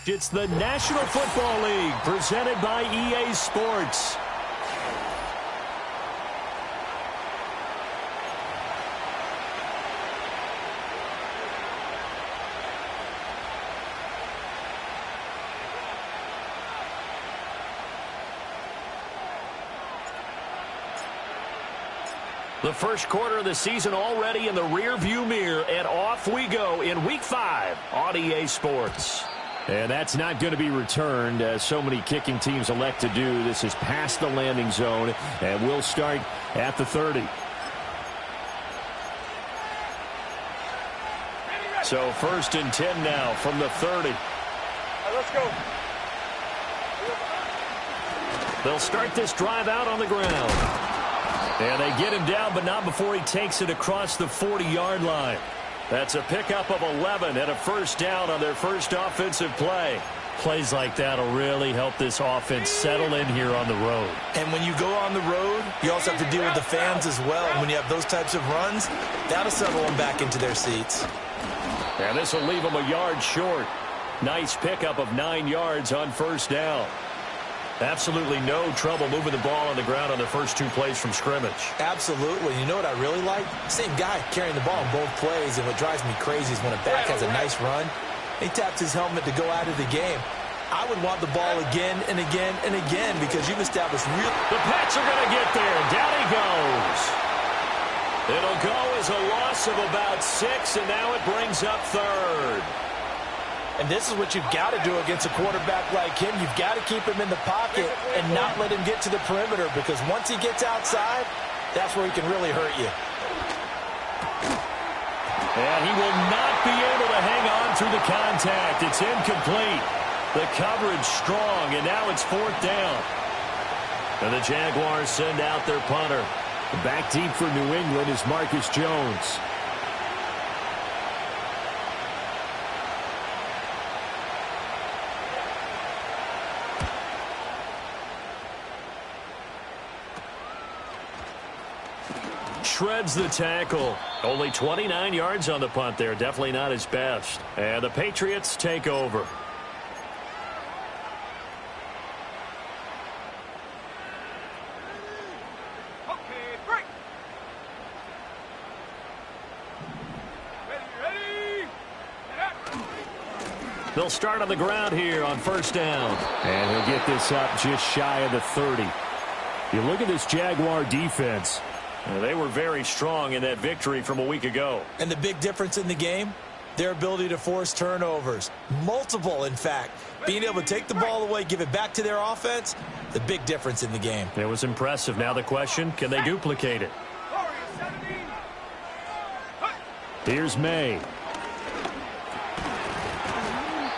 It's the National Football League presented by EA Sports. The first quarter of the season already in the rear-view mirror, and off we go in Week 5 on EA Sports. And that's not going to be returned, as so many kicking teams elect to do. This is past the landing zone, and we'll start at the 30. So 1st and 10 now from the 30. Let's go. They'll start this drive out on the ground. And they get him down, but not before he takes it across the 40-yard line. That's a pickup of 11 and a first down on their first offensive play. Plays like that will really help this offense settle in here on the road. And when you go on the road, you also have to deal with the fans as well. And when you have those types of runs, that'll settle them back into their seats. And this will leave them a yard short. Nice pickup of 9 yards on first down. Absolutely no trouble moving the ball on the ground on the first 2 plays from scrimmage. Absolutely. You know what I really like? Same guy carrying the ball in both plays, and what drives me crazy is when a back has a nice run, he taps his helmet to go out of the game. I would want the ball again and again and again because you've established real... The Pats are going to get there. Down he goes. It'll go as a loss of about 6, and now it brings up 3rd. And this is what you've got to do against a quarterback like him. You've got to keep him in the pocket and not let him get to the perimeter, because once he gets outside, that's where he can really hurt you. And he will not be able to hang on through the contact. It's incomplete. The coverage strong, and now it's 4th down. And the Jaguars send out their punter. Back deep for New England is Marcus Jones. Shreds the tackle. Only 29 yards on the punt there. Definitely not his best. And the Patriots take over. Okay, break. Ready. They'll start on the ground here on first down. And he'll get this up just shy of the 30. You look at this Jaguar defense. They were very strong in that victory from a week ago. And the big difference in the game, their ability to force turnovers. Multiple, in fact. Being able to take the ball away, give it back to their offense, the big difference in the game. It was impressive. Now the question, can they duplicate it? Here's May.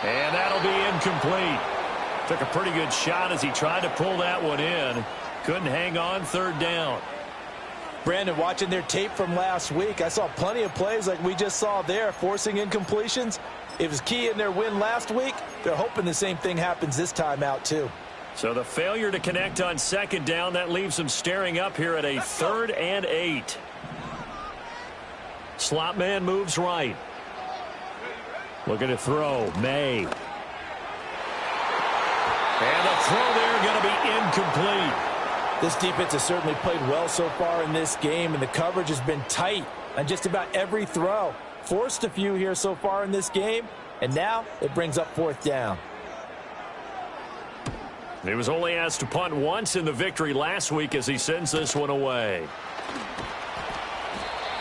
And that'll be incomplete. Took a pretty good shot as he tried to pull that one in. Couldn't hang on, 3rd down. Brandon, watching their tape from last week, I saw plenty of plays like we just saw there, forcing incompletions. It was key in their win last week. They're hoping the same thing happens this time out, too. So the failure to connect on 2nd down, that leaves them staring up here at a 3rd and 8. Slot man moves right. Looking to throw. May. And the throw there going to be incomplete. This defense has certainly played well so far in this game, and the coverage has been tight on just about every throw. Forced a few here so far in this game, and now it brings up 4th down. He was only asked to punt once in the victory last week as he sends this one away.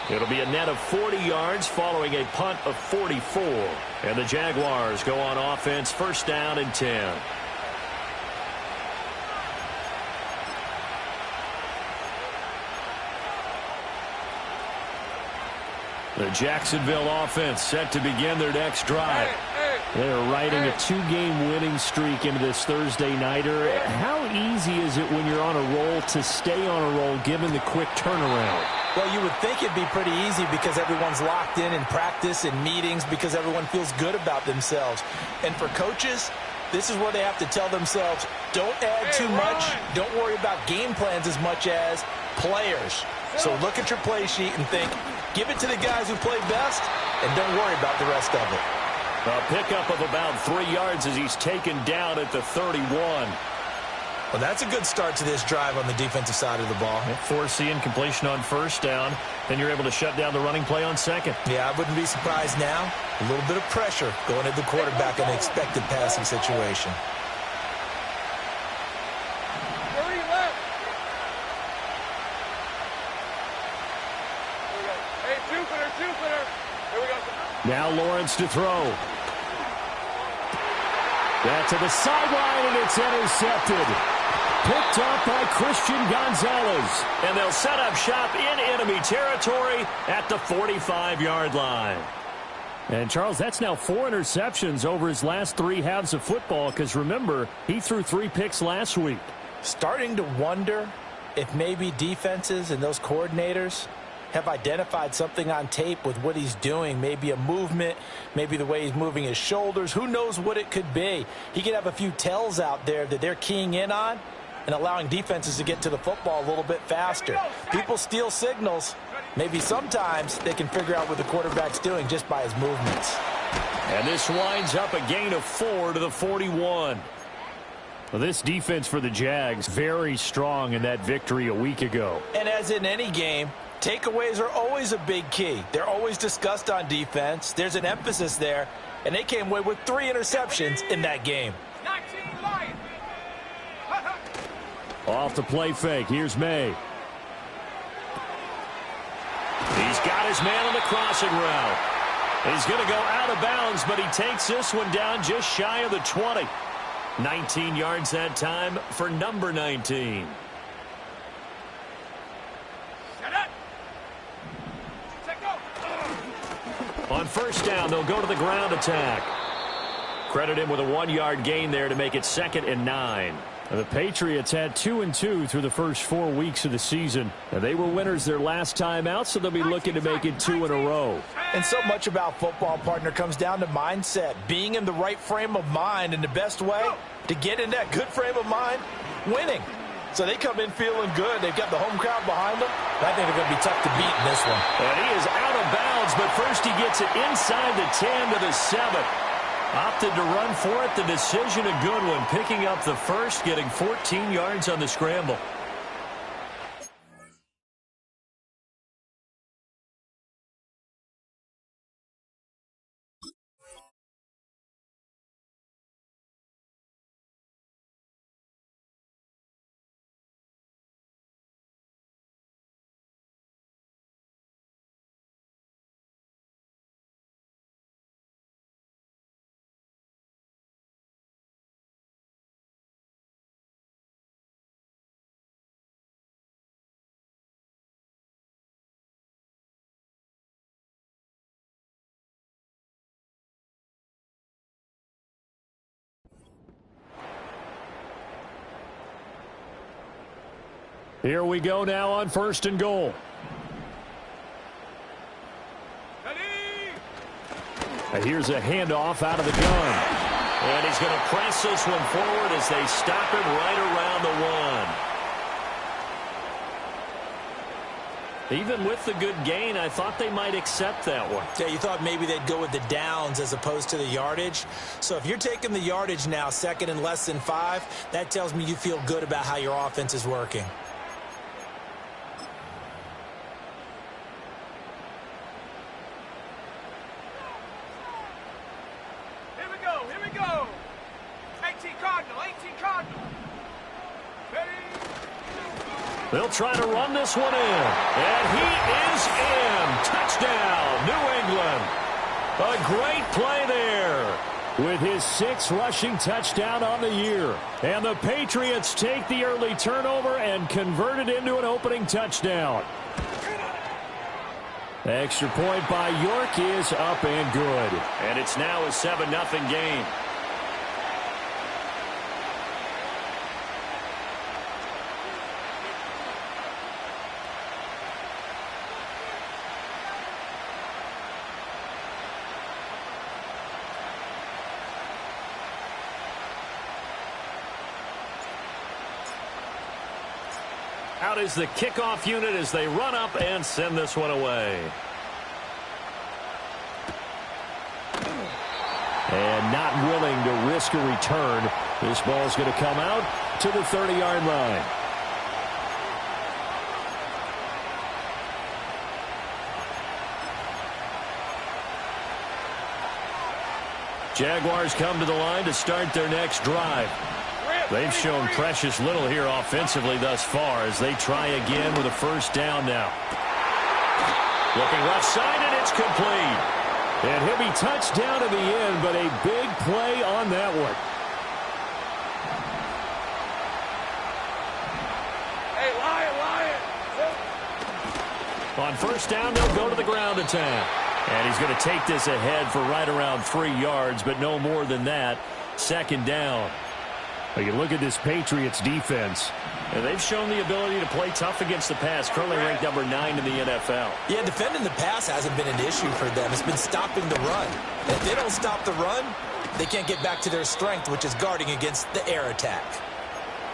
It'll be a net of 40 yards following a punt of 44. And the Jaguars go on offense, 1st down and 10. The Jacksonville offense set to begin their next drive. They're riding a 2-game winning streak into this Thursday nighter. How easy is it when you're on a roll to stay on a roll given the quick turnaround? Well, you would think it'd be pretty easy because everyone's locked in practice and meetings because everyone feels good about themselves. And for coaches, this is where they have to tell themselves, don't add too much. Don't worry about game plans as much as players. So look at your play sheet and think, give it to the guys who play best, and don't worry about the rest of it. A pickup of about 3 yards as he's taken down at the 31. Well, that's a good start to this drive on the defensive side of the ball. Force the incompletion on first down. Then you're able to shut down the running play on second. Yeah, I wouldn't be surprised now. A little bit of pressure going at the quarterback in an expected passing situation. 30 left. Here we go. Hey, two-footer. Here we go. Now Lawrence to throw. That's to the sideline, and it's intercepted. Picked up by Christian Gonzalez. And they'll set up shop in enemy territory at the 45-yard line. And, Charles, that's now 4 interceptions over his last 3 halves of football because, remember, he threw 3 picks last week. Starting to wonder if maybe defenses and those coordinators have identified something on tape with what he's doing. Maybe a movement, maybe the way he's moving his shoulders. Who knows what it could be? He could have a few tells out there that they're keying in on and allowing defenses to get to the football a little bit faster. People steal signals. Maybe sometimes they can figure out what the quarterback's doing just by his movements. And this winds up a gain of 4 to the 41. Well, this defense for the Jags, very strong in that victory a week ago. And as in any game, takeaways are always a big key. They're always discussed on defense. There's an emphasis there, and they came away with 3 interceptions in that game. 19 Lions. Off the play fake. Here's May. He's got his man on the crossing route. He's going to go out of bounds, but he takes this one down just shy of the 20. 19 yards that time for number 19. On first down, they'll go to the ground attack. Credit him with a 1-yard gain there to make it 2nd and 9. The Patriots had 2-2 through the first 4 weeks of the season. They were winners their last time out, so they'll be looking to make it 2 in a row. And so much about football, partner, comes down to mindset. Being in the right frame of mind, and the best way to get in that good frame of mind, winning. So they come in feeling good. They've got the home crowd behind them. I think they're going to be tough to beat in this one. And he is out of bounds, but first he gets it inside the 10 to the 7. Opted to run for it. The decision a good one. Picking up the first, getting 14 yards on the scramble. Here we go now on 1st and goal. And here's a handoff out of the gun. And he's going to press this one forward as they stop him right around the 1. Even with the good gain, I thought they might accept that one. Yeah, you thought maybe they'd go with the downs as opposed to the yardage. So if you're taking the yardage now, 2nd and less than 5, that tells me you feel good about how your offense is working. They'll try to run this one in. And he is in. Touchdown, New England. A great play there with his 6th rushing touchdown on the year. And the Patriots take the early turnover and convert it into an opening touchdown. Extra point by York is up and good. And it's now a 7-0 game. Out is the kickoff unit as they run up and send this one away. not willing to risk a return. This ball's going to come out to the 30-yard line. Jaguars come to the line to start their next drive. They've shown precious little here offensively thus far as they try again with a first down now. Looking left side, and it's complete. And he'll be touched down in the end, but a big play on that one. Hey, Lion. On first down, they'll go to the ground attack. And he's going to take this ahead for right around 3 yards, but no more than that. Second down. You look at this Patriots defense, and they've shown the ability to play tough against the pass, currently ranked number 9 in the NFL. Yeah, defending the pass hasn't been an issue for them. It's been stopping the run. And if they don't stop the run, they can't get back to their strength, which is guarding against the air attack.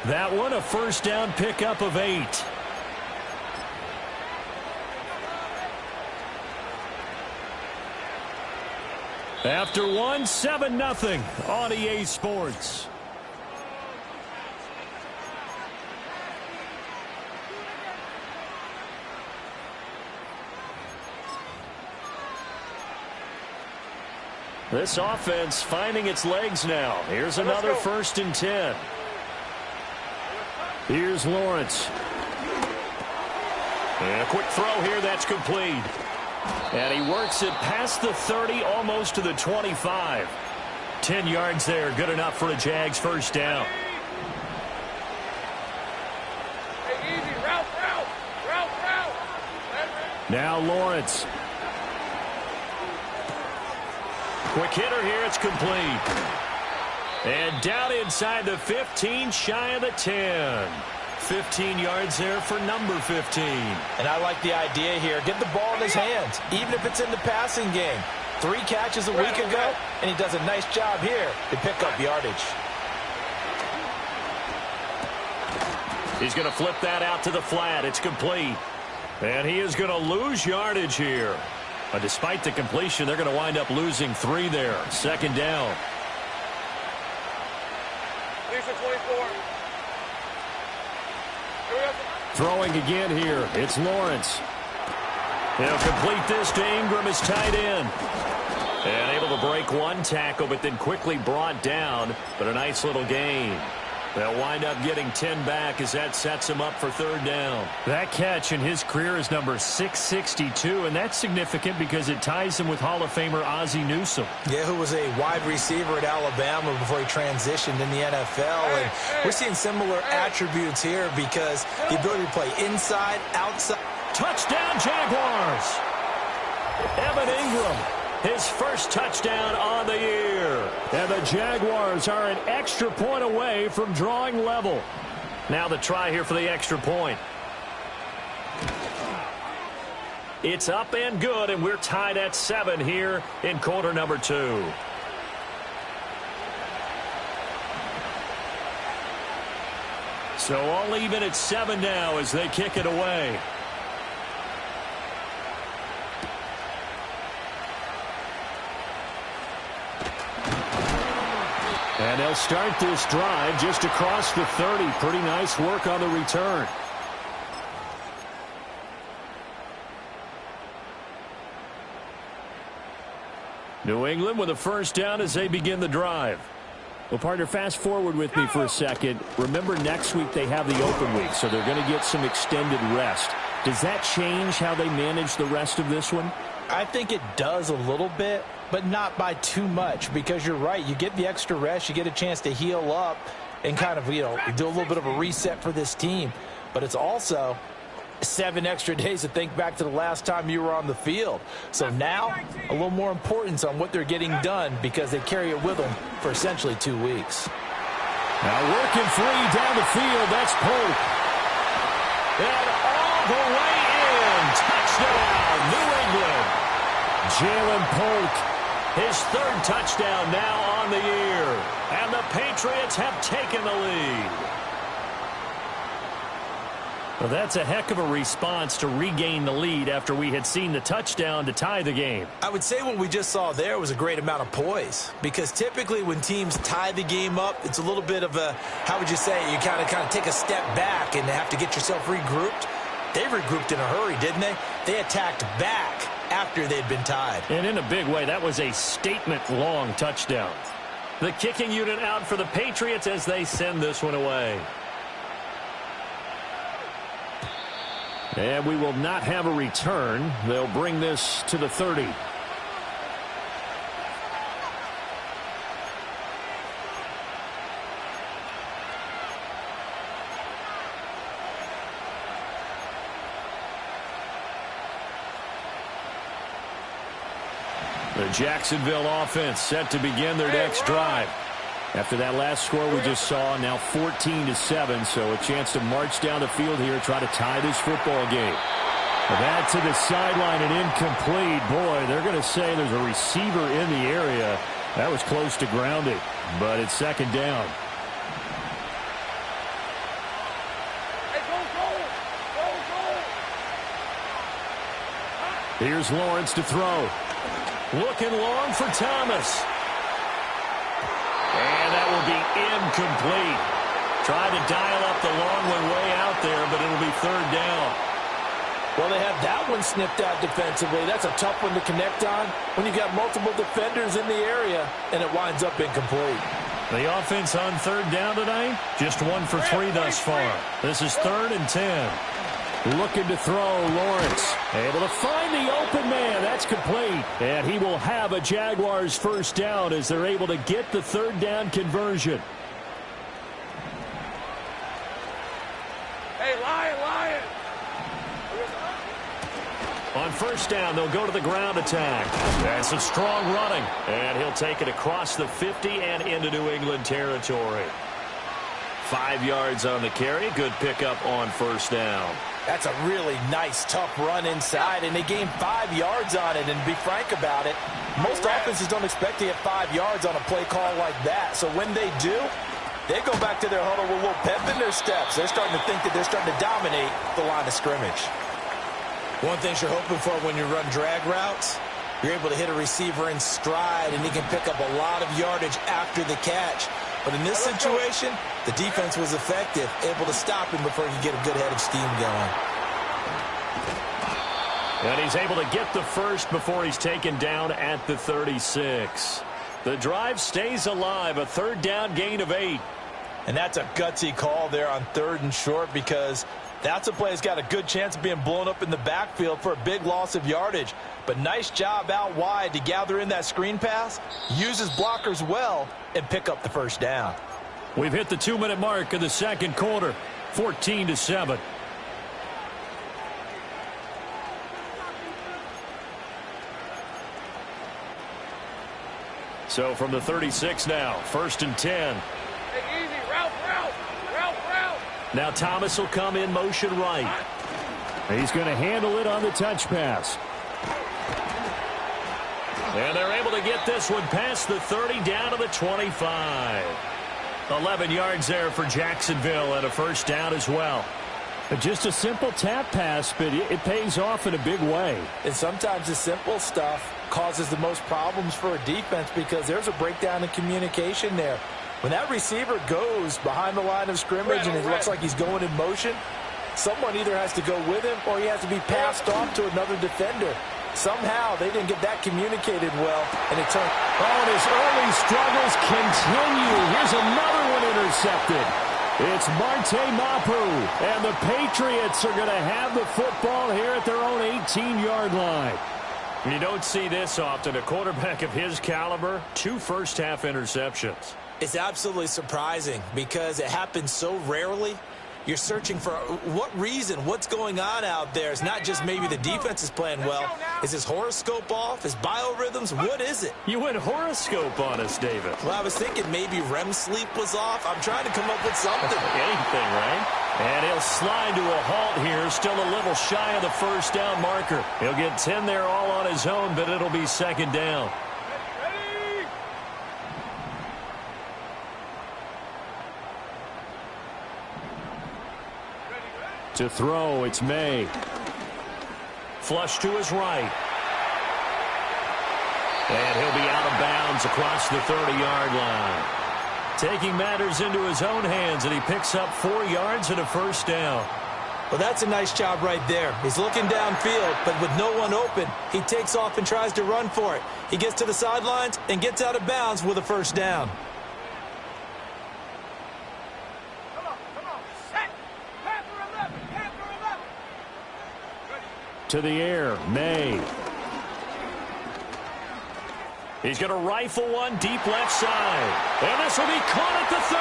That one, a first down pickup of 8. After one, 7-0 on EA Sports. This offense finding its legs now. Here's another 1st and 10. Here's Lawrence. And a quick throw here, that's complete. And he works it past the 30, almost to the 25. 10 yards there, good enough for a Jags first down. Hey, easy. Route. Now Lawrence. Quick hitter here, it's complete. And down inside the 15, shy of the 10. 15 yards there for number 15. And I like the idea here. Get the ball in his hands, even if it's in the passing game. 3 catches a week ago, and he does a nice job here to pick up yardage. He's going to flip that out to the flat. It's complete. And he is going to lose yardage here. But despite the completion, they're going to wind up losing 3 there. Second down. Lisa 24. Throwing again here. It's Lawrence. He'll complete this to Ingram, his tight end. And able to break one tackle, but then quickly brought down. But a nice little gain. They'll wind up getting 10 back as that sets him up for third down. That catch in his career is number 662, and that's significant because it ties him with Hall of Famer Ozzie Newsome. Yeah, who was a wide receiver at Alabama before he transitioned in the NFL. And we're seeing similar attributes here because the ability to play inside, outside. Touchdown, Jaguars! Evan Ingram, his first touchdown on the year. And the Jaguars are an extra point away from drawing level. Now the try here for the extra point. It's up and good, and we're tied at 7 here in quarter number 2. So all even at 7 now as they kick it away. And they'll start this drive just across the 30. Pretty nice work on the return. New England with a first down as they begin the drive. Well, partner, fast forward with me for a second. Remember, next week they have the open week, so they're going to get some extended rest. Does that change how they manage the rest of this one? I think it does a little bit, but not by too much, because you're right. You get the extra rest, you get a chance to heal up and kind of, do a little bit of a reset for this team. But it's also 7 extra days to think back to the last time you were on the field. So now a little more importance on what they're getting done because they carry it with them for essentially 2 weeks. Now working free down the field. That's Polk. And all the way in. Touchdown, New England. Jalen Polk, his 3rd touchdown now on the year. And the Patriots have taken the lead. Well, that's a heck of a response to regain the lead after we had seen the touchdown to tie the game. I would say what we just saw there was a great amount of poise, because typically when teams tie the game up, it's a little bit of a, how would you say, you kind of take a step back and have to get yourself regrouped. They regrouped in a hurry, didn't they? They attacked back after they'd been tied. And in a big way, that was a statement-long touchdown. The kicking unit out for the Patriots as they send this one away. And we will not have a return. They'll bring this to the 30. The Jacksonville offense set to begin their next drive. After that last score we just saw, now 14-7, so a chance to march down the field here, try to tie this football game. That to the sideline and incomplete. Boy, they're going to say there's a receiver in the area. That was close to grounding, but it's second down. Here's Lawrence to throw. Looking long for Thomas. And that will be incomplete. Tried to dial up the long one way out there, but it'll be third down. Well, they have that one snipped out defensively. That's a tough one to connect on when you've got multiple defenders in the area, and it winds up incomplete. The offense on third down tonight, just 1 for 3 thus far. This is 3rd and 10. Looking to throw, Lawrence. Able to find the open man. That's complete. And he will have a Jaguars first down as they're able to get the third down conversion. Hey, Lion. On first down, they'll go to the ground attack. That's a strong running. And he'll take it across the 50 and into New England territory. 5 yards on the carry. Good pickup on first down. That's a really nice, tough run inside, and they gained 5 yards on it. And to be frank about it, most offenses don't expect to get 5 yards on a play call like that. So when they do, they go back to their huddle with a little pep in their steps. They're starting to think that they're starting to dominate the line of scrimmage. One thing you're hoping for when you run drag routes, you're able to hit a receiver in stride, and he can pick up a lot of yardage after the catch. But in this situation, the defense was effective, able to stop him before he could get a good head of steam going. And he's able to get the first before he's taken down at the 36. The drive stays alive, a third down gain of 8. And that's a gutsy call there on 3rd and short, because that's a play that's got a good chance of being blown up in the backfield for a big loss of yardage. But nice job out wide to gather in that screen pass, use his blockers well, and pick up the first down. We've hit the 2-minute mark of the second quarter, 14-7. So from the 36 now, 1st and 10. Hey, easy. Route. Now Thomas will come in motion right. He's going to handle it on the touch pass. And they're able to get this one past the 30 down to the 25. 11 yards there for Jacksonville and a first down as well. Just a simple tap pass, but it pays off in a big way. And sometimes the simple stuff causes the most problems for a defense, because there's a breakdown in communication there. When that receiver goes behind the line of scrimmage and it looks like he's going in motion, someone either has to go with him or he has to be passed off to another defender. Somehow they didn't get that communicated well, and it turned. Oh, and his early struggles continue. Here's another one intercepted. It's Marte Mapu, and the Patriots are going to have the football here at their own 18-yard line. You don't see this often. A quarterback of his caliber, 2 first-half interceptions. It's absolutely surprising because it happens so rarely. You're searching for what reason, what's going on out there. It's not just maybe the defense is playing well. Is his horoscope off? His biorhythms? What is it? You went horoscope on us, David. Well, I was thinking maybe REM sleep was off. I'm trying to come up with something. Anything, right? And he'll slide to a halt here. Still a little shy of the first down marker. He'll get 10 there all on his own, but it'll be second down. To throw, it's May. Flush to his right. And he'll be out of bounds across the 30-yard line. Taking matters into his own hands, and he picks up 4 yards and a first down. Well, that's a nice job right there. He's looking downfield, but with no one open, he takes off and tries to run for it. He gets to the sidelines and gets out of bounds with a first down. To the air, May. He's going to rifle one deep left side. And this will be caught at the 30.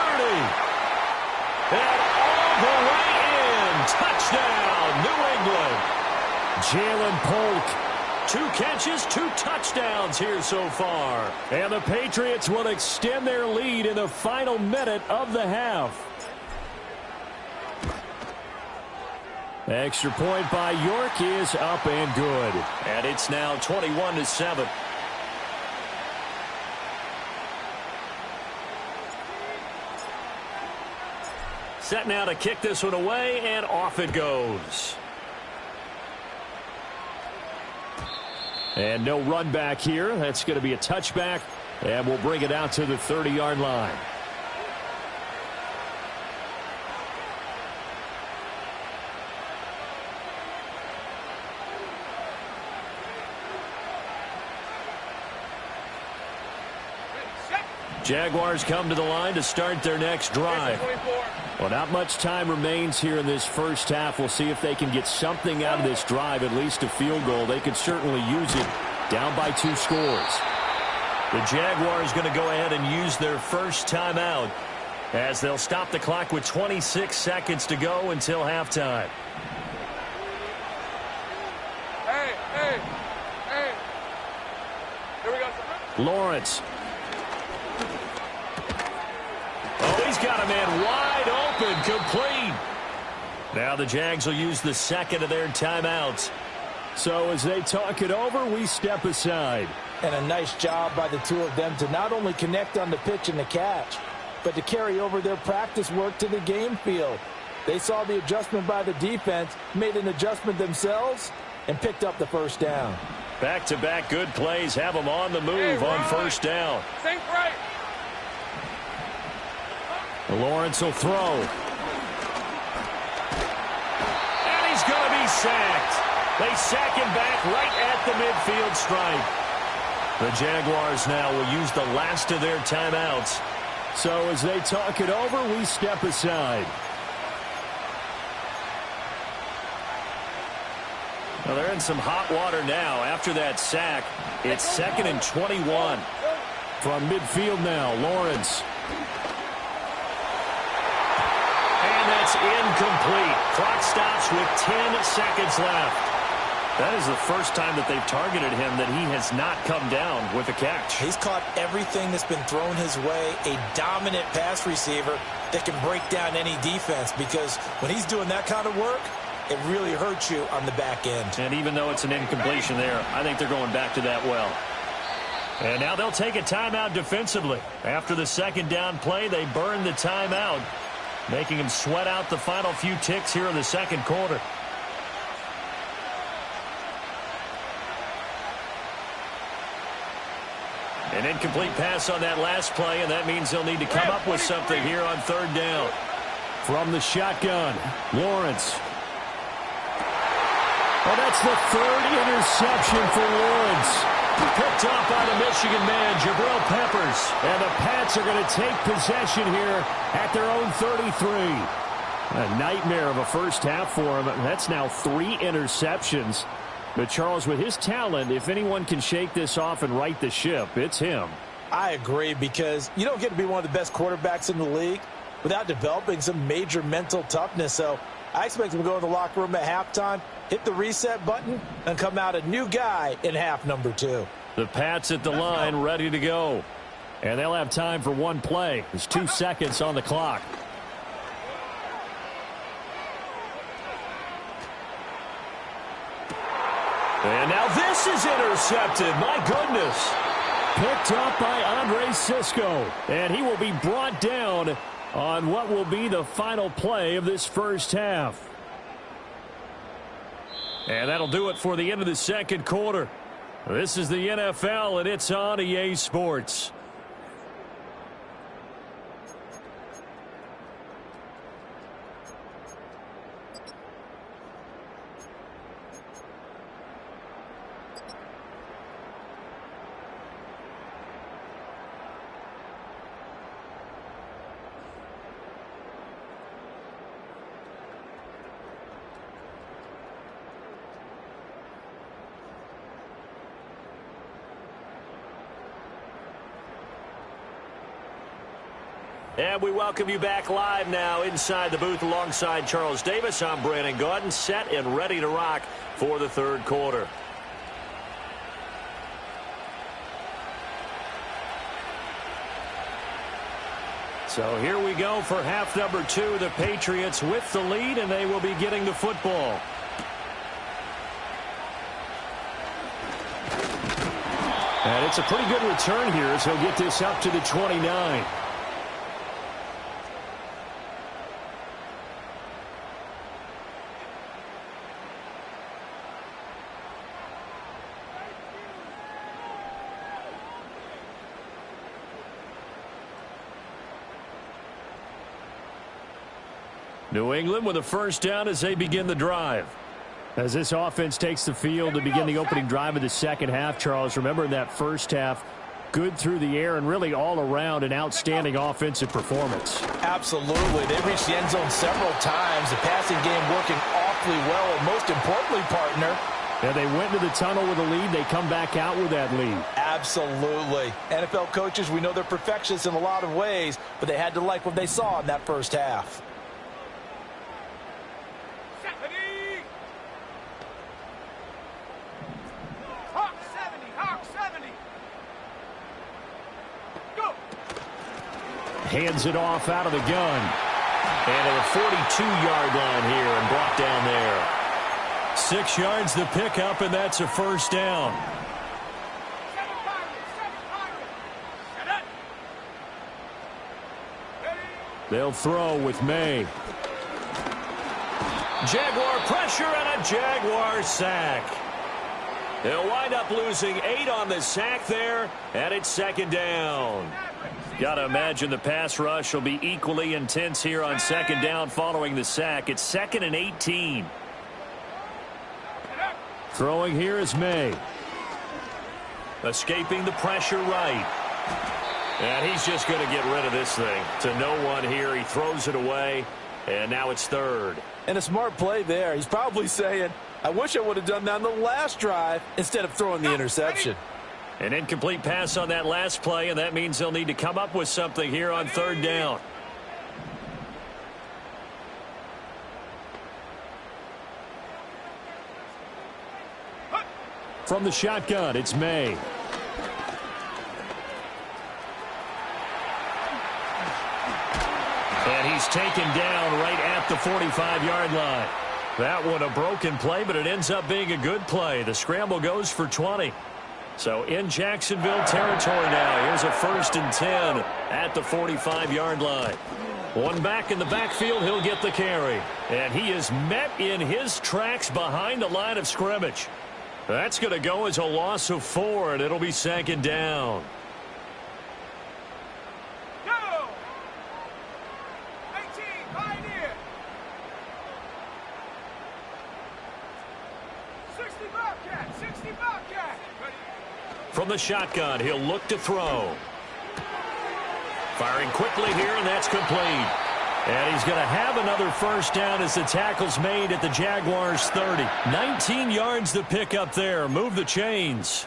And all the way in. Touchdown, New England. Jalen Polk. 2 catches, 2 touchdowns here so far. And the Patriots will extend their lead in the final minute of the half. Extra point by York is up and good. And it's now 21-7. Set now to kick this one away, and off it goes. And no run back here. That's going to be a touchback, and we'll bring it out to the 30-yard line. Jaguars come to the line to start their next drive. Well, not much time remains here in this first half. We'll see if they can get something out of this drive, at least a field goal. They could certainly use it down by 2 scores. The Jaguars going to go ahead and use their first timeout as they'll stop the clock with 26 seconds to go until halftime. Hey. Here we go. Lawrence. Oh, he's got a man wide open, complete. Now the Jags will use the second of their timeouts. So as they talk it over, we step aside. And a nice job by the 2 of them to not only connect on the pitch and the catch, but to carry over their practice work to the game field. They saw the adjustment by the defense, made an adjustment themselves, and picked up the first down. Back-to-back good plays have them on the move on first down. Think right. Lawrence will throw. And he's going to be sacked. They sack him back right at the midfield stripe. The Jaguars now will use the last of their timeouts. So as they talk it over, we step aside. Well, they're in some hot water now after that sack. It's 2nd and 21. From midfield now, Lawrence. And that's incomplete. Clock stops with 10 seconds left. That is the first time that they've targeted him that he has not come down with a catch. He's caught everything that's been thrown his way. A dominant pass receiver that can break down any defense, because when he's doing that kind of work, it really hurts you on the back end. And even though it's an incompletion there, I think they're going back to that well. And now they'll take a timeout defensively. After the second down play, they burn the timeout, making them sweat out the final few ticks here in the second quarter. An incomplete pass on that last play, and that means they'll need to come up with something here on third down. From the shotgun, Lawrence. Oh, that's the third interception for Lawrence. Picked off by the Michigan man, Jabril Peppers. And the Pats are going to take possession here at their own 33. A nightmare of a first half for him. That's now 3 interceptions. But, Charles, with his talent, if anyone can shake this off and right the ship, it's him. I agree, because you don't get to be one of the best quarterbacks in the league without developing some major mental toughness. So I expect him to go in the locker room at halftime, hit the reset button, and come out a new guy in half number 2. The Pats at the line, ready to go. And they'll have time for one play. There's 2 seconds on the clock. And now this is intercepted. My goodness. Picked up by Andre Sisco. And he will be brought down on what will be the final play of this first half. And that'll do it for the end of the second quarter. This is the NFL, and it's on EA Sports. And we welcome you back live now inside the booth alongside Charles Davis. I'm Brandon Gaudin, set and ready to rock for the third quarter. So here we go for half number 2. The Patriots with the lead, and they will be getting the football. And it's a pretty good return here as he'll get this up to the 29. New England with a first down as they begin the drive. As this offense takes the field to begin the opening drive of the second half, Charles, remember in that first half, good through the air and really all around an outstanding offensive performance. Absolutely. They reached the end zone several times. The passing game working awfully well. And most importantly, partner, and they went into the tunnel with a lead. They come back out with that lead. Absolutely. NFL coaches, we know they're perfectionists in a lot of ways, but they had to like what they saw in that first half. Hands it off out of the gun. And at the 42-yard line here and brought down there. 6 yards the pickup, and that's a first down. They'll throw with May. Jaguar pressure and a Jaguar sack. They'll wind up losing 8 on the sack there, and it's second down. Got to imagine the pass rush will be equally intense here on second down following the sack. It's 2nd and 18. Throwing here is May. Escaping the pressure right. And he's just going to get rid of this thing to no one here. He throws it away, and now it's third. And a smart play there. He's probably saying, I wish I would have done that on the last drive instead of throwing the interception. An incomplete pass on that last play, and that means they'll need to come up with something here on third down. From the shotgun, it's May. And he's taken down right at the 45-yard line. That one a broken play, but it ends up being a good play. The scramble goes for 20. So in Jacksonville territory now. Here's a 1st and 10 at the 45-yard line. One back in the backfield, he'll get the carry. And he is met in his tracks behind the line of scrimmage. That's going to go as a loss of 4, and it'll be second down. Go! 18, Pioneer! 60 Bobcat, 60 Bobcat! From the shotgun, he'll look to throw. Firing quickly here, and that's complete. And he's going to have another first down as the tackle's made at the Jaguars' 30. 19 yards to pick up there. Move the chains.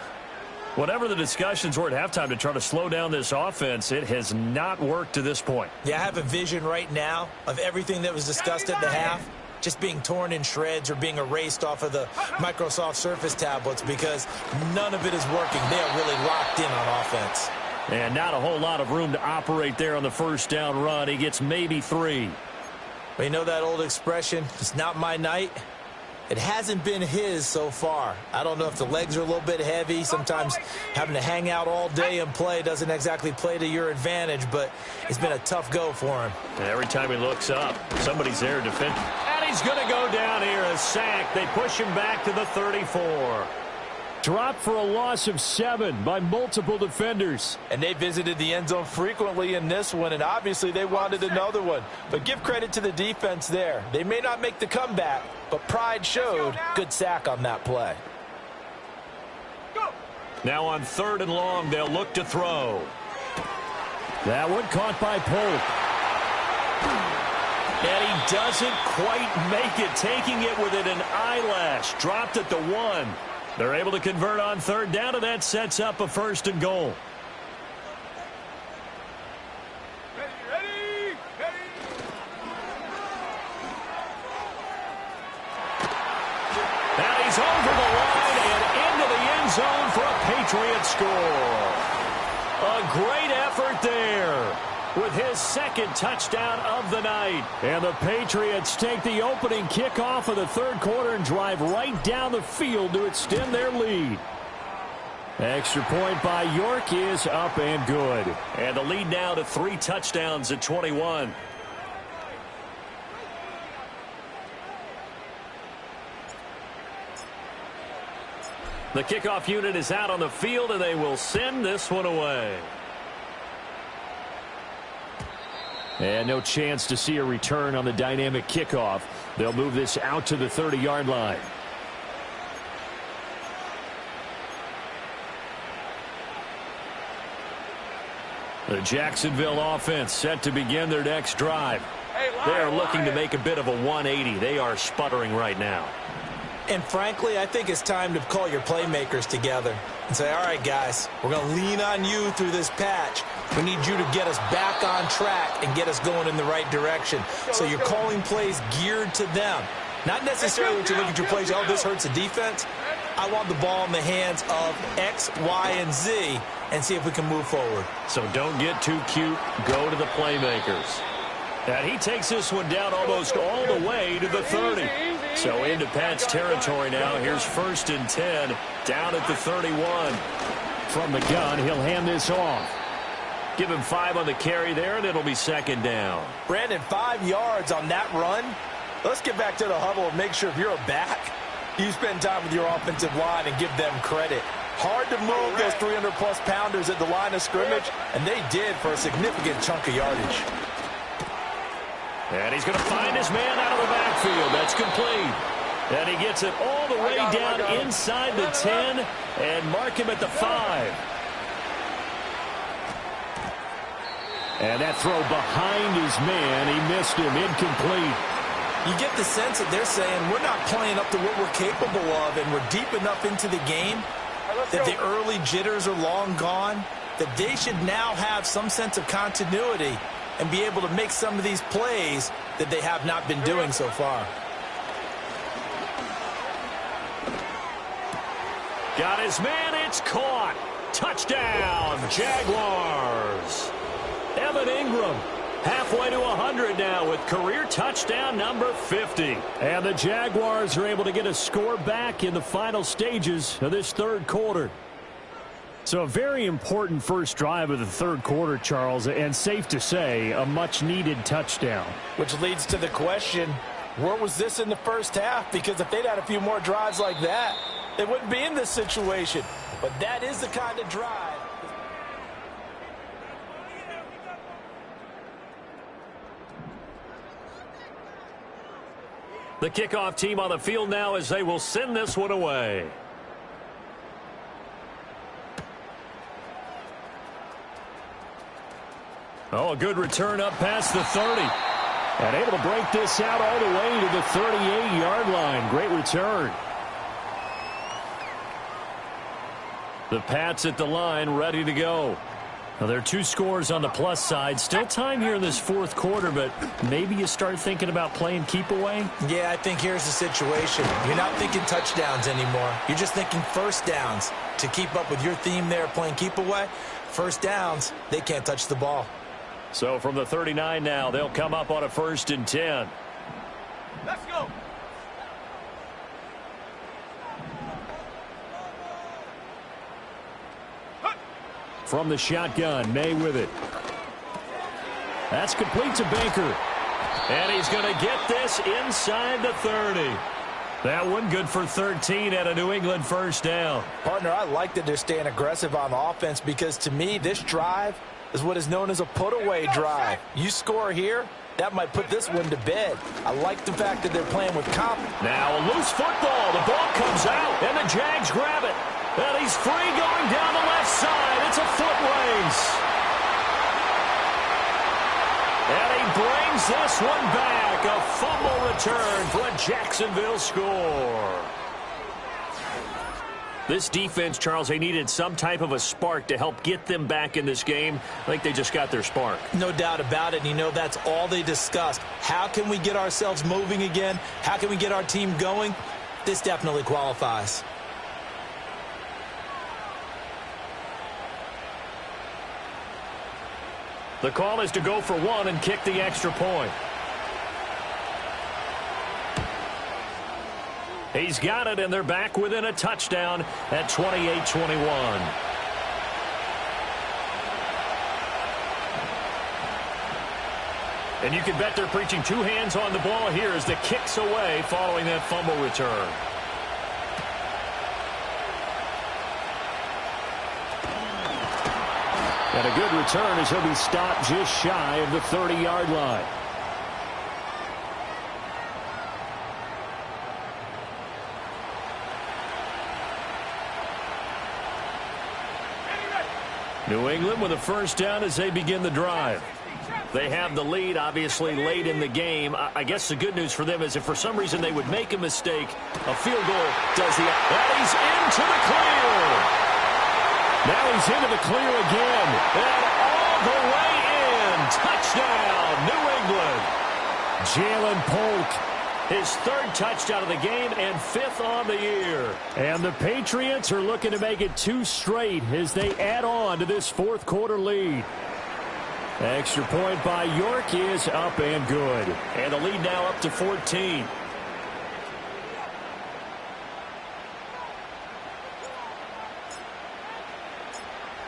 Whatever the discussions were at halftime to try to slow down this offense, it has not worked to this point. Yeah, I have a vision right now of everything that was discussed at the half just being torn in shreds or being erased off of the Microsoft Surface tablets because none of it is working. They are really locked in on offense. And not a whole lot of room to operate there on the first down run. He gets maybe 3. But you know that old expression, it's not my night? It hasn't been his so far. I don't know if the legs are a little bit heavy. Sometimes having to hang out all day and play doesn't exactly play to your advantage, but it's been a tough go for him. And every time he looks up, somebody's there defending. And he's going to go down here, a sack. They push him back to the 34. Dropped for a loss of 7 by multiple defenders. And they visited the end zone frequently in this one, and obviously they wanted another one. But give credit to the defense there. They may not make the comeback, but pride showed. Good sack on that play. Now on 3rd and long, they'll look to throw. That one caught by Polk. And he doesn't quite make it, taking it within an eyelash. Dropped at the 1. They're able to convert on 3rd down, and that sets up a 1st and goal. Ready. And he's over the line and into the end zone for a Patriot score. A great effort there with his 2nd touchdown of the night. And the Patriots take the opening kickoff of the 3rd quarter and drive right down the field to extend their lead. Extra point by York is up and good. And the lead now to 3 touchdowns at 21. The kickoff unit is out on the field, and they will send this one away. And no chance to see a return on the dynamic kickoff. They'll move this out to the 30-yard line. The Jacksonville offense set to begin their next drive. They're looking to make a bit of a 180. They are sputtering right now. And frankly, I think it's time to call your playmakers together and say, all right, guys, we're going to lean on you through this patch. We need you to get us back on track and get us going in the right direction. So you're calling plays geared to them. Not necessarily when you look at your plays, oh, this hurts the defense. I want the ball in the hands of X, Y, and Z and see if we can move forward. So don't get too cute. Go to the playmakers. And he takes this one down almost all the way to the 30. So into Pat's territory now. Here's 1st and 10 down at the 31. From the gun, he'll hand this off. Give him 5 on the carry there, and it'll be 2nd down. Brandon, 5 yards on that run. Let's get back to the huddle and make sure if you're a back, you spend time with your offensive line and give them credit. Hard to move those 300-plus pounders at the line of scrimmage, and they did for a significant chunk of yardage. And he's going to find his man out of the backfield. That's complete. And he gets it all the way down inside the 10 and mark him at the 5. And that throw behind his man, he missed him, incomplete. You get the sense that they're saying we're not playing up to what we're capable of, and we're deep enough into the game that the early jitters are long gone, that they should now have some sense of continuity and be able to make some of these plays that they have not been doing so far. Got his man, it's caught. Touchdown, Jaguars. Evan Ingram halfway to 100 now with career touchdown number 50. And the Jaguars are able to get a score back in the final stages of this 3rd quarter. So a very important first drive of the 3rd quarter, Charles, and safe to say, a much-needed touchdown. Which leads to the question, where was this in the first half? Because if they'd had a few more drives like that, they wouldn't be in this situation. But that is the kind of drive. The kickoff team on the field now as they will send this one away. Oh, a good return up past the 30. And able to break this out all the way to the 38-yard line. Great return. The Pats at the line, ready to go. Now, there are 2 scores on the plus side. Still time here in this 4th quarter, but maybe you start thinking about playing keep away? Yeah, I think here's the situation. You're not thinking touchdowns anymore. You're just thinking first downs. To keep up with your theme there, playing keep away, first downs, they can't touch the ball. So from the 39 now, they'll come up on a 1st and 10. Let's go. From the shotgun, May with it. That's complete to Baker. And he's going to get this inside the 30. That one good for 13 at a New England first down. Partner, I like that they're staying aggressive on offense because, to me, this drive is what is known as a put-away drive. You score here, that might put this one to bed. I like the fact that they're playing with confidence. Now a loose football. The ball comes out, and the Jags grab it. And he's free going down the left side. It's a foot race. And he brings this one back. A fumble return for a Jacksonville score. This defense, Charles, they needed some type of a spark to help get them back in this game. I think they just got their spark. No doubt about it. And, you know, that's all they discussed. How can we get ourselves moving again? How can we get our team going? This definitely qualifies. The call is to go for one and kick the extra point. He's got it, and they're back within a touchdown at 28-21. And you can bet they're preaching two hands on the ball here as the kick's away following that fumble return. And a good return as he'll be stopped just shy of the 30-yard line. New England with a first down as they begin the drive. They have the lead, obviously, late in the game. I guess the good news for them is if for some reason they would make a mistake, a field goal does the... And he's into the clear. Now he's into the clear again. And all the way in. Touchdown, New England. Jalen Polk. His third touchdown of the game and fifth on the year. And the Patriots are looking to make it two straight as they add on to this fourth quarter lead. Extra point by York is up and good. And the lead now up to 14.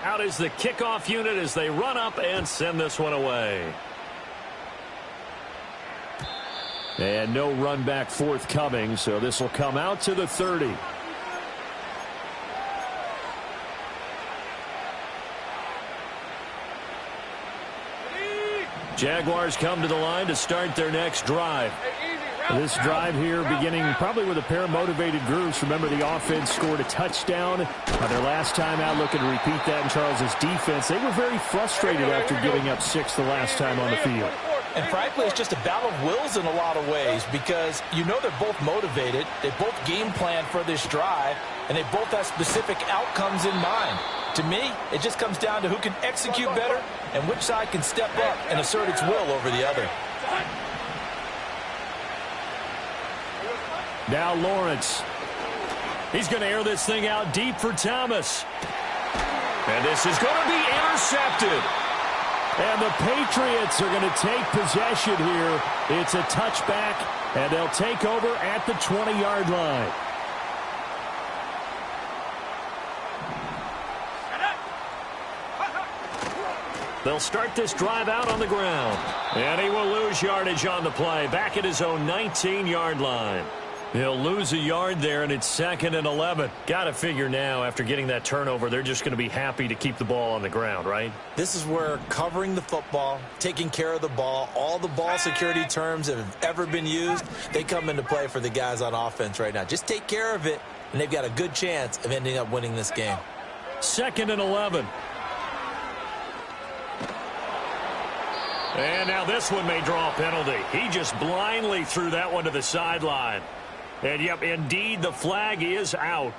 Out is the kickoff unit as they run up and send this one away. And no run back forthcoming, so this will come out to the 30. Jaguars come to the line to start their next drive. This drive here beginning probably with a pair of motivated groups. Remember, the offense scored a touchdown on their last time out. Looking to repeat that in Charles's defense. They were very frustrated after giving up 6 the last time on the field. And frankly, it's just a battle of wills in a lot of ways because you know they're both motivated. They both game plan for this drive, and they both have specific outcomes in mind. To me, it just comes down to who can execute better and which side can step up and assert its will over the other. Now Lawrence. He's going to air this thing out deep for Thomas. And this is going to be intercepted. And the Patriots are going to take possession here. It's a touchback, and they'll take over at the 20-yard line. They'll start this drive out on the ground. And he will lose yardage on the play. Back at his own 19-yard line. He'll lose a yard there, and it's 2nd and 11. Got to figure now, after getting that turnover, they're just going to be happy to keep the ball on the ground, right? This is where covering the football, taking care of the ball, all the ball security terms that have ever been used, they come into play for the guys on offense right now. Just take care of it, and they've got a good chance of ending up winning this game. 2nd and 11. And now this one may draw a penalty. He just blindly threw that one to the sideline. And, yep, indeed, the flag is out.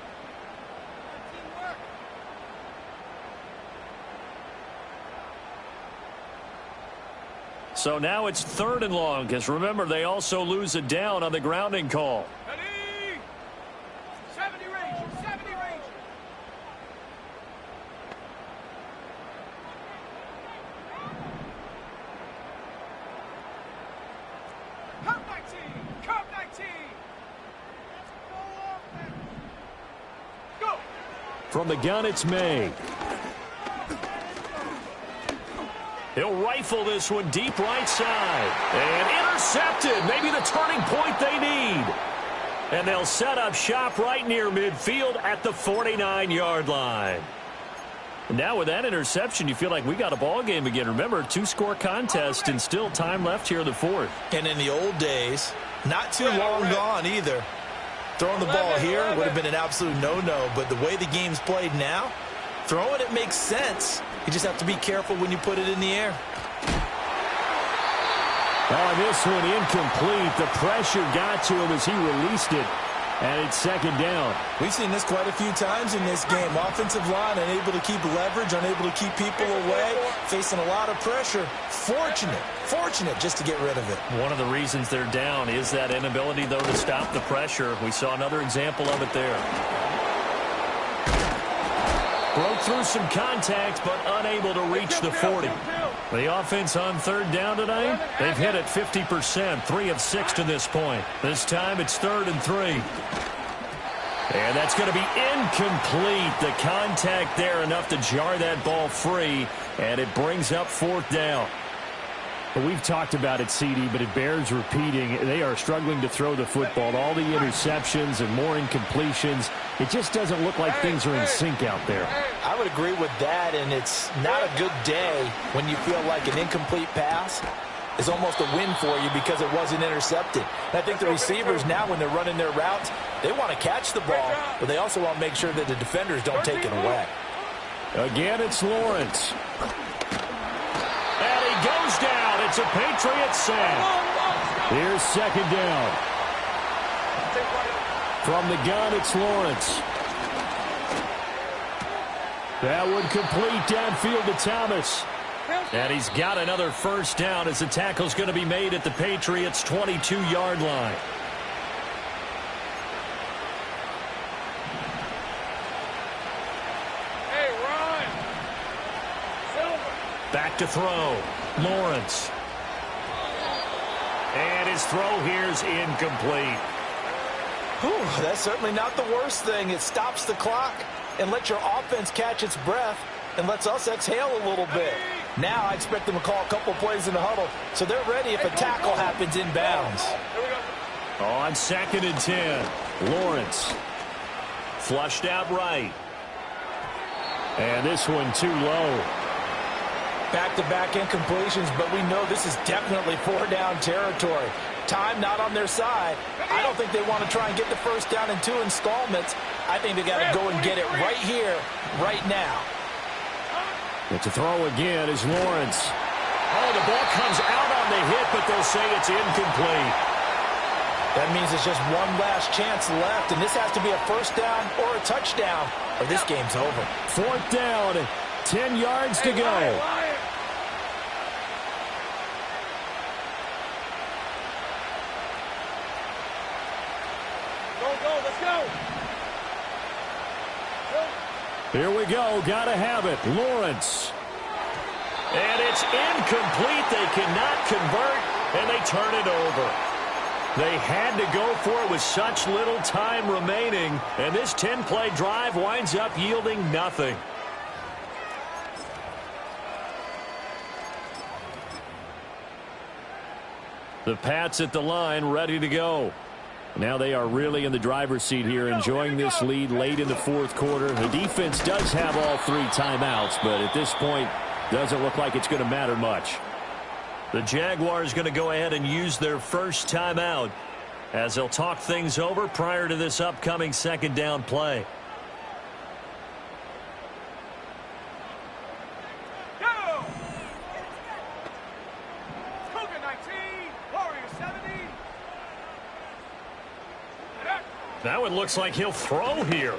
So now it's 3rd and long, because remember, they also lose a down on the grounding call. 70 range, 70 range. Come 19, come 19. Go. From the gun, it's May. He'll rifle this one deep right side. And intercepted. Maybe the turning point they need. And they'll set up shop right near midfield at the 49-yard line. And now with that interception, you feel like we got a ball game again. Remember, 2-score contest and still time left here in the fourth. And in the old days, not too long gone either. Throwing the ball here would have been an absolute no-no. But the way the game's played now, throwing it makes sense. You just have to be careful when you put it in the air. Oh, this one incomplete. The pressure got to him as he released it. And it's second down. We've seen this quite a few times in this game. Offensive line unable to keep leverage, unable to keep people away, facing a lot of pressure. Fortunate just to get rid of it. One of the reasons they're down is that inability, though, to stop the pressure. We saw another example of it there. Broke through some contact, but unable to reach the 40. The offense on third down tonight, they've hit it 50%, 3 of 6 to this point. This time it's 3rd and 3. And that's going to be incomplete. The contact there enough to jar that ball free, and it brings up 4th down. Well, we've talked about it, CD, but it bears repeating. They are struggling to throw the football. All the interceptions and more incompletions. It just doesn't look like things are in sync out there. I would agree with that, and it's not a good day when you feel like an incomplete pass is almost a win for you because it wasn't intercepted. And I think the receivers now, when they're running their routes, they want to catch the ball, but they also want to make sure that the defenders don't take it away. Again, it's Lawrence. And he goes down. It's a Patriot sack. Here's second down. From the gun, it's Lawrence. That one complete downfield to Thomas. And he's got another first down as the tackle's going to be made at the Patriots' 22-yard line. Hey, Ron. Silver. Back to throw. Lawrence. And his throw here's incomplete. Whew, that's certainly not the worst thing. It stops the clock and lets your offense catch its breath and lets us exhale a little bit. Now I expect them to call a couple plays in the huddle so they're ready if a tackle happens inbounds. On 2nd and 10, Lawrence. Flushed out right. And this one too low. Back-to-back incompletions, but we know this is definitely 4-down territory. Time not on their side. I don't think they want to try and get the first down in 2 installments. I think they got to go and get it right here, right now. But to throw again is Lawrence. Oh, the ball comes out on the hit, but they'll say it's incomplete. That means there's just one last chance left, and this has to be a first down or a touchdown, or this game's over. 4th down, 10 yards to go. Let's go. Here we go. Got to have it. Lawrence. And it's incomplete. They cannot convert, and they turn it over. They had to go for it with such little time remaining, and this 10-play drive winds up yielding nothing. The Pats at the line, ready to go. Now they are really in the driver's seat here, enjoying this lead late in the 4th quarter. The defense does have all 3 timeouts, but at this point, doesn't look like it's going to matter much. The Jaguars going to go ahead and use their first timeout as they'll talk things over prior to this upcoming 2nd down play. Go! Cougar 19, Warrior 70. That one looks like he'll throw here.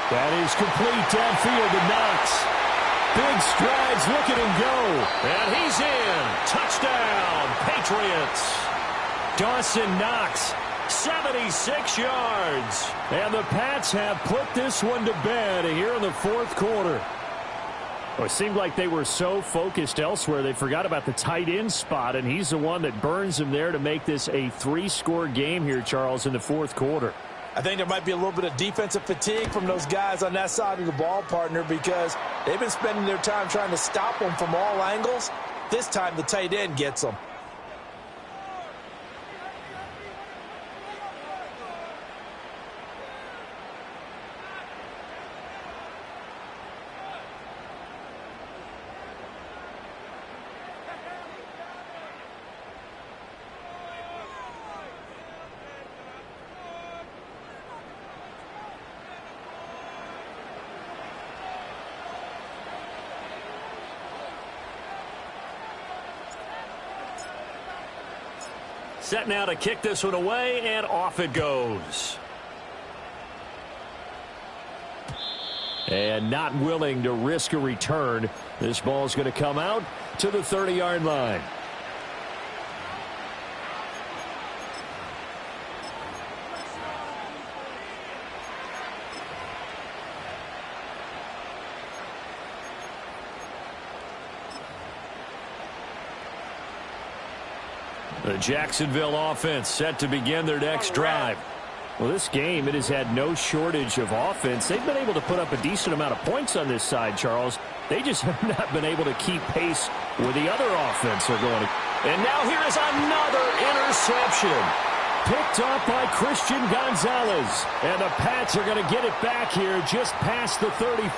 That is complete downfield to Knox. Big strides, look at him go. And he's in. Touchdown, Patriots. Dawson Knox, 76 yards. and the Pats have put this one to bed here in the 4th quarter. Well, it seemed like they were so focused elsewhere they forgot about the tight end spot, and he's the one that burns them there to make this a 3-score game here, Charles, in the 4th quarter. I think there might be a little bit of defensive fatigue from those guys on that side of the ball, partner, because they've been spending their time trying to stop them from all angles. This time the tight end gets them. Set now to kick this one away, and off it goes. And not willing to risk a return. This ball's going to come out to the 30-yard line. The Jacksonville offense set to begin their next drive. Well, this game, it has had no shortage of offense. They've been able to put up a decent amount of points on this side, Charles. They just have not been able to keep pace with the other offense they're going to. And now here is another interception. Picked off by Christian Gonzalez. And the Pats are going to get it back here just past the 35.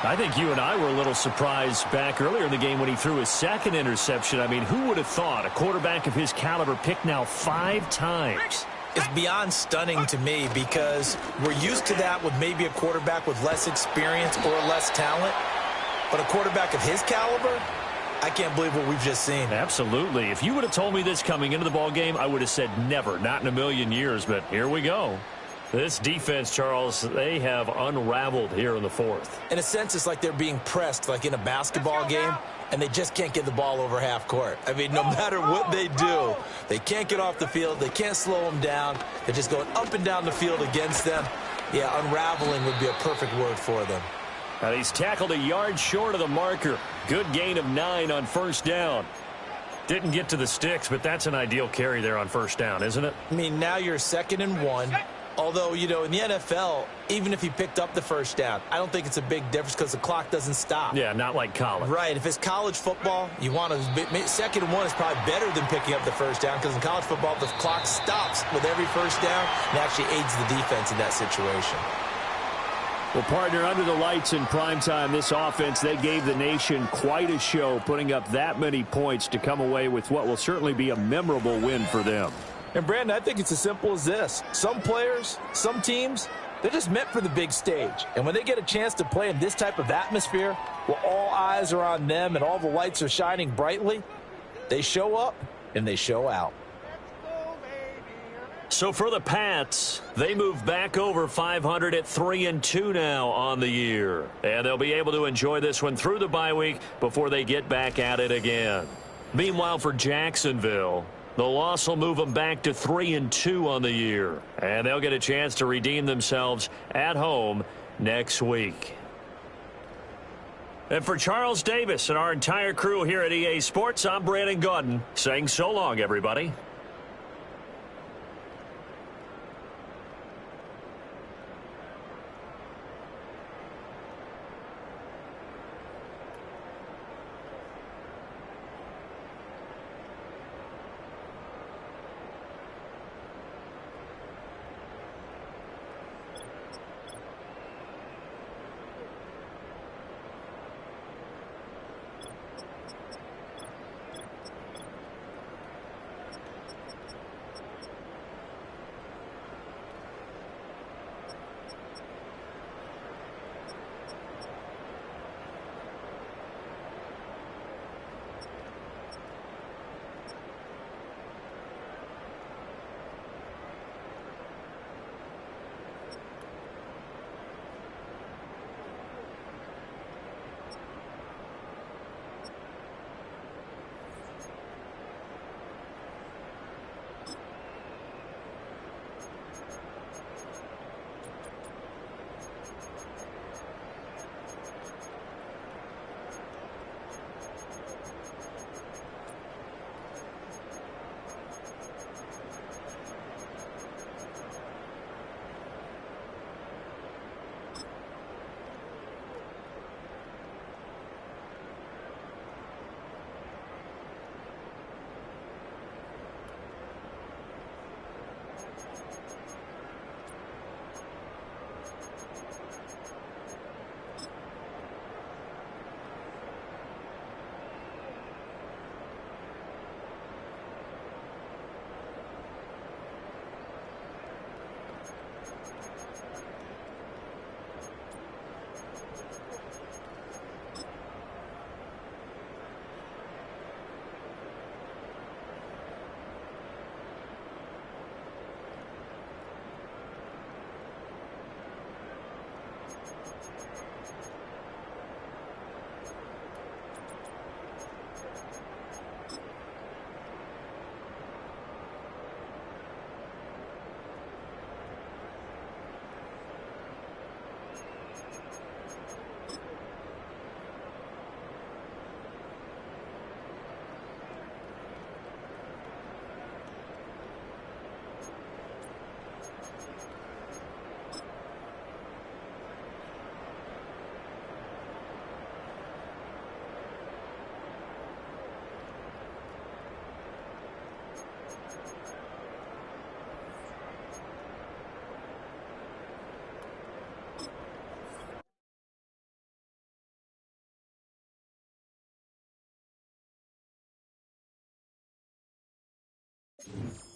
I think you and I were a little surprised back earlier in the game when he threw his second interception. I mean, who would have thought a quarterback of his caliber picked now 5 times? It's beyond stunning to me because we're used to that with maybe a quarterback with less experience or less talent. But a quarterback of his caliber, I can't believe what we've just seen. Absolutely. If you would have told me this coming into the ball game, I would have said never, not in a million years. But here we go. This defense, Charles, they have unraveled here in the fourth. In a sense, it's like they're being pressed like in a basketball game, and they just can't get the ball over half court. I mean, no matter what they do, they can't get off the field. They can't slow them down. They're just going up and down the field against them. Yeah, unraveling would be a perfect word for them. And he's tackled a yard short of the marker. Good gain of 9 on first down. Didn't get to the sticks, but that's an ideal carry there on first down, isn't it? I mean, now you're 2nd and 1. Although, you know, in the NFL, even if he picked up the first down, I don't think it's a big difference because the clock doesn't stop. Yeah, not like college. Right. If it's college football, you want to 2nd and 1 is probably better than picking up the first down because in college football, the clock stops with every first down and actually aids the defense in that situation. Well, partner, under the lights in primetime, this offense, they gave the nation quite a show, putting up that many points to come away with what will certainly be a memorable win for them. And, Brandon, I think it's as simple as this. Some players, some teams, they're just meant for the big stage. And when they get a chance to play in this type of atmosphere, where all eyes are on them and all the lights are shining brightly, they show up and they show out. So for the Pats, they move back over 500 at 3-2 now on the year. And they'll be able to enjoy this one through the bye week before they get back at it again. Meanwhile, for Jacksonville, the loss will move them back to 3-2 on the year. And they'll get a chance to redeem themselves at home next week. And for Charles Davis and our entire crew here at EA Sports, I'm Brandon Gaudin saying so long, everybody. You